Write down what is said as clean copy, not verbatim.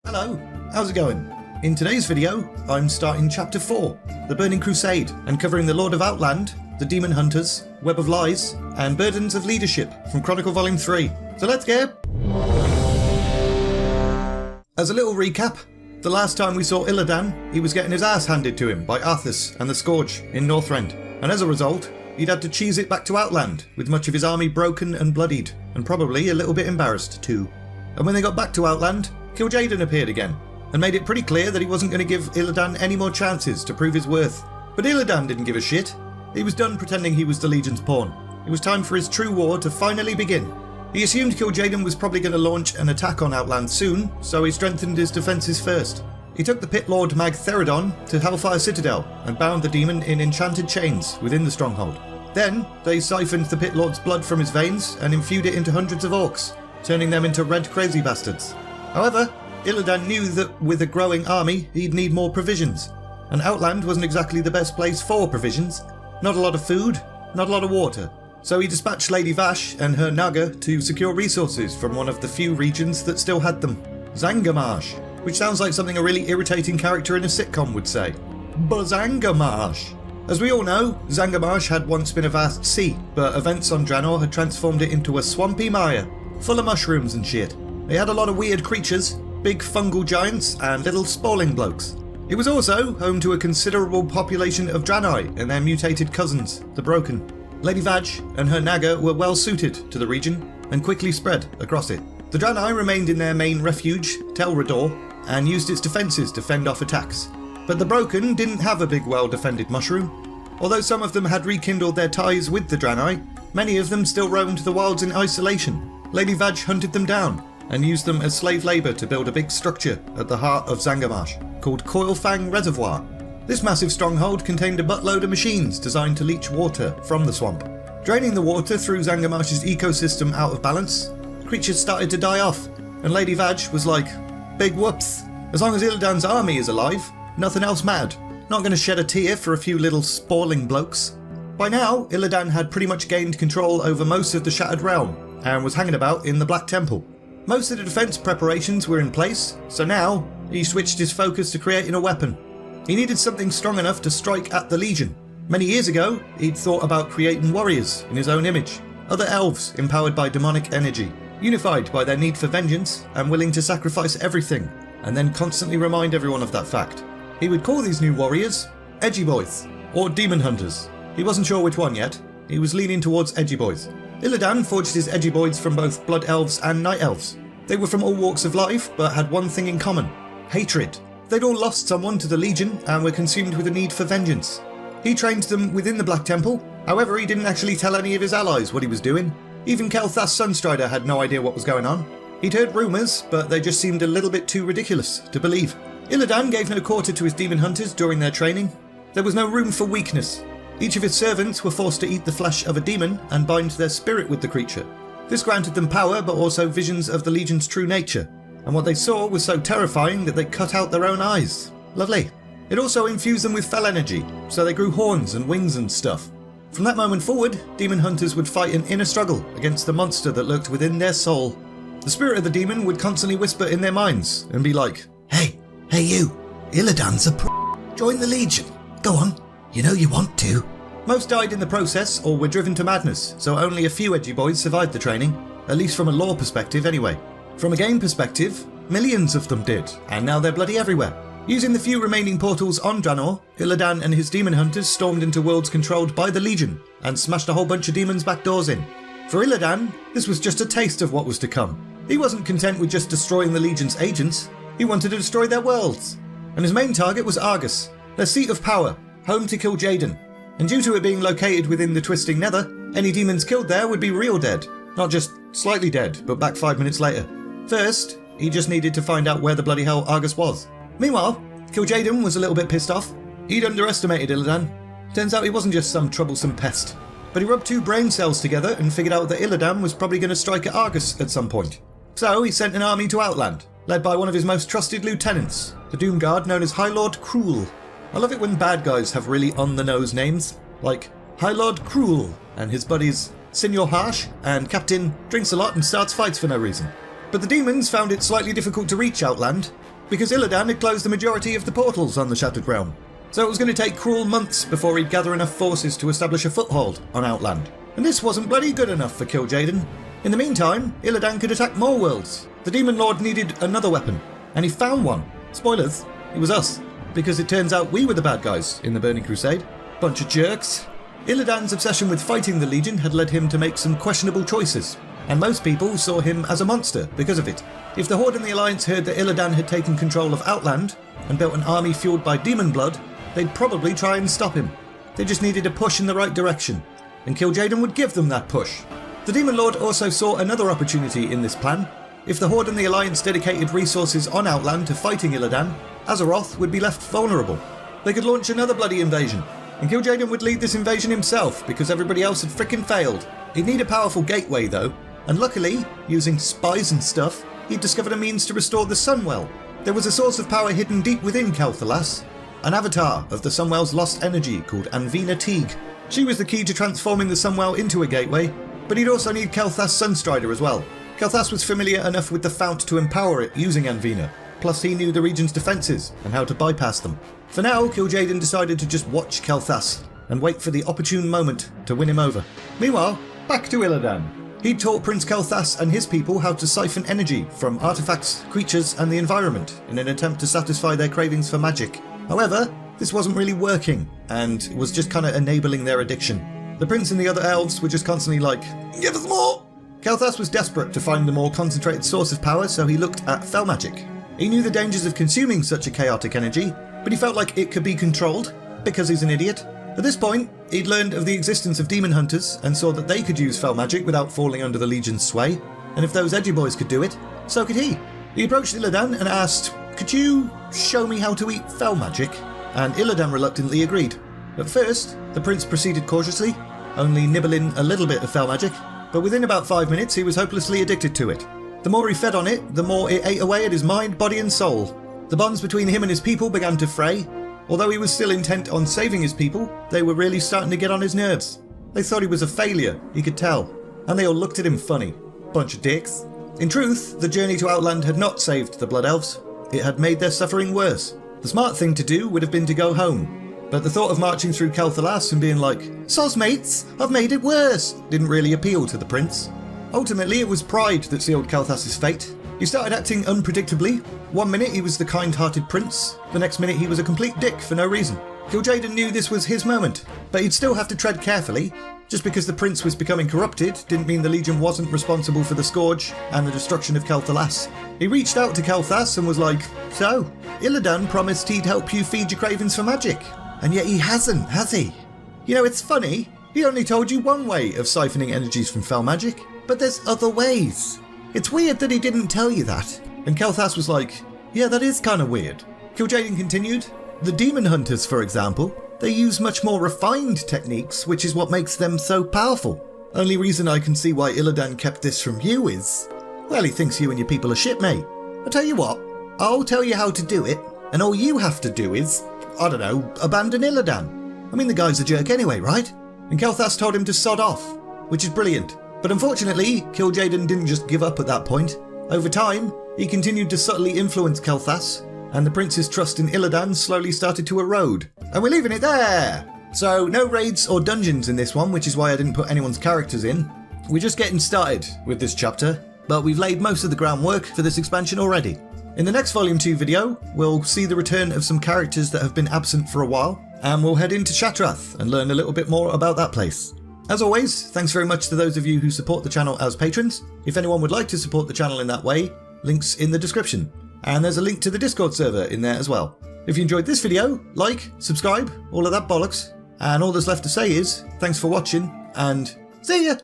Hello, how's it going? In today's video, I'm starting Chapter 4, the Burning Crusade, and covering the Lord of Outland, the Demon Hunters, Web of Lies, and Burdens of Leadership from Chronicle Volume 3. So let's go! As a little recap, the last time we saw Illidan, he was getting his ass handed to him by Kael'thas and the Scourge in Northrend, and as a result, he'd had to cheese it back to Outland, with much of his army broken and bloodied, and probably a little bit embarrassed too. And when they got back to Outland, Kil'Jaeden appeared again, and made it pretty clear that he wasn't going to give Illidan any more chances to prove his worth. But Illidan didn't give a shit. He was done pretending he was the Legion's pawn. It was time for his true war to finally begin. He assumed Kil'Jaeden was probably going to launch an attack on Outland soon, so he strengthened his defences first. He took the Pit Lord Mag Theridon to Hellfire Citadel and bound the demon in enchanted chains within the stronghold. Then, they siphoned the Pit Lord's blood from his veins and infused it into hundreds of orcs, turning them into red crazy bastards. However, Illidan knew that with a growing army, he'd need more provisions, and Outland wasn't exactly the best place for provisions. Not a lot of food, not a lot of water. So he dispatched Lady Vash and her Naga to secure resources from one of the few regions that still had them, Zandalar, which sounds like something a really irritating character in a sitcom would say. Zandalar. As we all know, Zandalar had once been a vast sea, but events on Draenor had transformed it into a swampy mire, full of mushrooms and shit. They had a lot of weird creatures, big fungal giants and little spawling blokes. It was also home to a considerable population of Draenei and their mutated cousins, the Broken. Lady Vash and her Naga were well suited to the region and quickly spread across it. The Draenei remained in their main refuge, Tel'Rador, and used its defences to fend off attacks. But the Broken didn't have a big well-defended mushroom. Although some of them had rekindled their ties with the Draenei, many of them still roamed the wilds in isolation. Lady Vash hunted them down and used them as slave labour to build a big structure at the heart of Zandalar, called Coilfang Reservoir. This massive stronghold contained a buttload of machines designed to leach water from the swamp. Draining the water threw Zandamar's ecosystem out of balance. Creatures started to die off, and Lady Vash was like, big whoops. As long as Illidan's army is alive, nothing else mattered. Not going to shed a tear for a few little spawling blokes. By now, Illidan had pretty much gained control over most of the Shattered Realm, and was hanging about in the Black Temple. Most of the defence preparations were in place, so now he switched his focus to creating a weapon. He needed something strong enough to strike at the Legion. Many years ago, he'd thought about creating warriors in his own image, other elves empowered by demonic energy, unified by their need for vengeance and willing to sacrifice everything, and then constantly remind everyone of that fact. He would call these new warriors Edgy Boys, or Demon Hunters. He wasn't sure which one yet. He was leaning towards Edgy Boys. Illidan forged his Edgy Boys from both Blood Elves and Night Elves. They were from all walks of life, but had one thing in common: hatred. They'd all lost someone to the Legion and were consumed with a need for vengeance. He trained them within the Black Temple, however he didn't actually tell any of his allies what he was doing. Even Kael'thas Sunstrider had no idea what was going on. He'd heard rumours, but they just seemed a little bit too ridiculous to believe. Illidan gave no quarter to his Demon Hunters during their training. There was no room for weakness. Each of his servants were forced to eat the flesh of a demon and bind their spirit with the creature. This granted them power, but also visions of the Legion's true nature, and what they saw was so terrifying that they cut out their own eyes. Lovely. It also infused them with fel energy, so they grew horns and wings and stuff. From that moment forward, Demon Hunters would fight an inner struggle against the monster that lurked within their soul. The spirit of the demon would constantly whisper in their minds and be like, Hey you, Illidan's a join the Legion. Go on. You know you want to. Most died in the process or were driven to madness, so only a few Edgy Boys survived the training, at least from a lore perspective anyway. From a game perspective, millions of them did, and now they're bloody everywhere. Using the few remaining portals on Draenor, Illidan and his Demon Hunters stormed into worlds controlled by the Legion and smashed a whole bunch of demons' back doors in. For Illidan, this was just a taste of what was to come. He wasn't content with just destroying the Legion's agents, he wanted to destroy their worlds. And his main target was Argus, their seat of power, home to Kil'Jaeden. And due to it being located within the Twisting Nether, any demons killed there would be real dead. Not just slightly dead, but back 5 minutes later. First, he just needed to find out where the bloody hell Argus was. Meanwhile, Kil'Jaeden was a little bit pissed off. He'd underestimated Illidan. Turns out he wasn't just some troublesome pest. But he rubbed two brain cells together and figured out that Illidan was probably going to strike at Argus at some point. So he sent an army to Outland, led by one of his most trusted lieutenants, the Doomguard known as High Lord Cruel. I love it when bad guys have really on-the-nose names, like High Lord Cruel and his buddies Senor Harsh and Captain Drinks a Lot and Starts Fights for no reason. But the demons found it slightly difficult to reach Outland. because Illidan had closed the majority of the portals on the Shattered Realm. So it was going to take cruel months before he'd gather enough forces to establish a foothold on Outland. And this wasn't bloody good enough for Kil'Jaeden. In the meantime, Illidan could attack more worlds. The Demon Lord needed another weapon, and he found one. Spoilers, it was us. Because it turns out we were the bad guys in the Burning Crusade. Bunch of jerks. Illidan's obsession with fighting the Legion had led him to make some questionable choices, and most people saw him as a monster because of it. If the Horde and the Alliance heard that Illidan had taken control of Outland and built an army fueled by demon blood, they'd probably try and stop him. They just needed a push in the right direction, and Kil'Jaeden would give them that push. The Demon Lord also saw another opportunity in this plan. If the Horde and the Alliance dedicated resources on Outland to fighting Illidan, Azeroth would be left vulnerable. They could launch another bloody invasion, and Kil'Jaeden would lead this invasion himself because everybody else had frickin' failed. He'd need a powerful gateway though, and luckily, using spies and stuff, he'd discovered a means to restore the Sunwell. There was a source of power hidden deep within Kael'thas, an avatar of the Sunwell's lost energy called Anvina Teague. She was the key to transforming the Sunwell into a gateway, but he'd also need Kael'thas Sunstrider as well. Kael'thas was familiar enough with the Fount to empower it using Anvina, plus he knew the region's defences and how to bypass them. For now, Kil'Jaeden decided to just watch Kael'thas and wait for the opportune moment to win him over. Meanwhile, back to Illidan. He'd taught Prince Kael'thas and his people how to siphon energy from artifacts, creatures and the environment in an attempt to satisfy their cravings for magic. However, this wasn't really working and was just kind of enabling their addiction. The prince and the other elves were just constantly like, "Give us more!" Kael'thas was desperate to find a more concentrated source of power, so he looked at fel magic. He knew the dangers of consuming such a chaotic energy, but he felt like it could be controlled, because he's an idiot. At this point, he'd learned of the existence of demon hunters and saw that they could use fel magic without falling under the Legion's sway, and if those edgy boys could do it, so could he. He approached Illidan and asked, "Could you show me how to eat fel magic?" And Illidan reluctantly agreed. At first, the prince proceeded cautiously, only nibbling a little bit of fel magic, but within about 5 minutes he was hopelessly addicted to it. The more he fed on it, the more it ate away at his mind, body and soul. The bonds between him and his people began to fray. Although he was still intent on saving his people, they were really starting to get on his nerves. They thought he was a failure, he could tell, and they all looked at him funny. Bunch of dicks. In truth, the journey to Outland had not saved the Blood Elves. It had made their suffering worse. The smart thing to do would have been to go home, but the thought of marching through Kael'thas and being like, "Soz mates, I've made it worse," didn't really appeal to the prince. Ultimately, it was pride that sealed Kael'thas' fate. He started acting unpredictably. One minute he was the kind-hearted prince, the next minute he was a complete dick for no reason. Kil'Jaeden knew this was his moment, but he'd still have to tread carefully. Just because the prince was becoming corrupted didn't mean the Legion wasn't responsible for the Scourge and the destruction of Kael'thas. He reached out to Kael'thas and was like, "So, Illidan promised he'd help you feed your cravings for magic, and yet he hasn't, has he? You know, it's funny, he only told you one way of siphoning energies from fel magic, but there's other ways. It's weird that he didn't tell you that." And Kael'thas was like, "Yeah, that is kind of weird." Kil'Jaeden continued, "The demon hunters, for example, they use much more refined techniques, which is what makes them so powerful. Only reason I can see why Illidan kept this from you is, well, he thinks you and your people are shit, mate. I'll tell you what, I'll tell you how to do it, and all you have to do is, I don't know, abandon Illidan. I mean, the guy's a jerk anyway, right?" And Kael'thas told him to sod off, which is brilliant. But unfortunately, Kil'Jaeden didn't just give up at that point. Over time, he continued to subtly influence Kael'thas, and the prince's trust in Illidan slowly started to erode. And we're leaving it there! So, no raids or dungeons in this one, which is why I didn't put anyone's characters in. We're just getting started with this chapter, but we've laid most of the groundwork for this expansion already. In the next Volume 2 video, we'll see the return of some characters that have been absent for a while, and we'll head into Shattrath and learn a little bit more about that place. As always, thanks very much to those of you who support the channel as patrons. If anyone would like to support the channel in that way, links in the description. And there's a link to the Discord server in there as well. If you enjoyed this video, like, subscribe, all of that bollocks. And all that's left to say is, thanks for watching, and see ya!